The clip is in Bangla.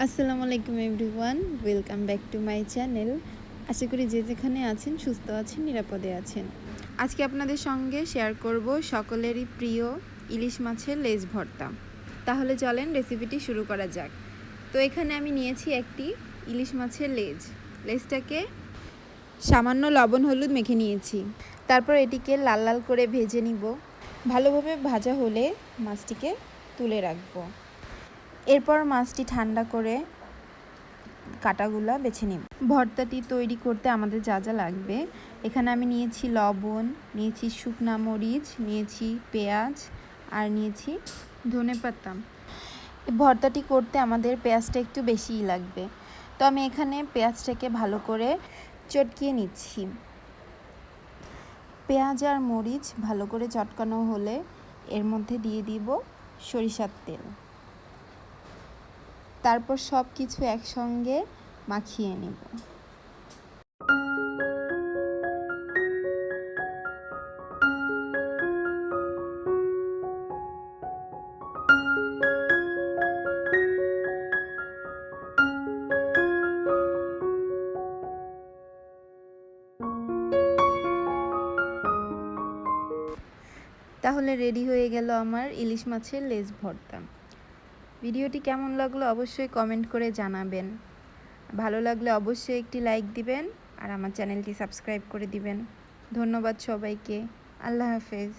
আসসালামু আলাইকুম everyone, welcome back to my channel. আশা করি যে যেখানে আছেন সুস্থ আছেন, নিরাপদে আছেন। আজকে আপনাদের সঙ্গে শেয়ার করব সকলেরই প্রিয় ইলিশ মাছের লেজ ভর্তা। তাহলে চলেন রেসিপিটি শুরু করা যাক। তো এখানে আমি নিয়েছি একটি ইলিশ মাছের লেজটাকে সামান্য লবণ হলুদ মেখে নিয়েছি। তারপর এটিকে লাল লাল করে ভেজে নিব। ভালোভাবে ভাজা হলে মাছটিকে তুলে রাখবো। এরপর মাছটি ঠান্ডা করে কাটাগুলা বেছে নিব। ভর্তাটি তৈরি করতে আমাদের যা যা লাগবে, এখানে আমি নিয়েছি লবণ, নিয়েছি শুকনা মরিচ, নিয়েছি পেঁয়াজ আর নিয়েছি ধনেপাতা। ভর্তাটি করতে আমাদের পেঁয়াজটা একটু বেশিই লাগবে, তো আমি এখানে পেঁয়াজটাকে ভালো করে চটকিয়ে নিচ্ছি। পেঁয়াজ আর মরিচ ভালো করে চটকানো হলে এর মধ্যে দিয়ে দিব সরিষার তেল। তারপর সব কিছু একসঙ্গে মাখিয়ে নেব। তাহলে রেডি হয়ে গেল আমার ইলিশ মাছের লেজ ভর্তা। ভিডিওটি কেমন লাগলো অবশ্যই কমেন্ট করে জানাবেন। ভালো লাগলে অবশ্যই একটি লাইক দিবেন আর আমার চ্যানেলটি সাবস্ক্রাইব করে দিবেন। ধন্যবাদ সবাইকে। আল্লাহ হাফেজ।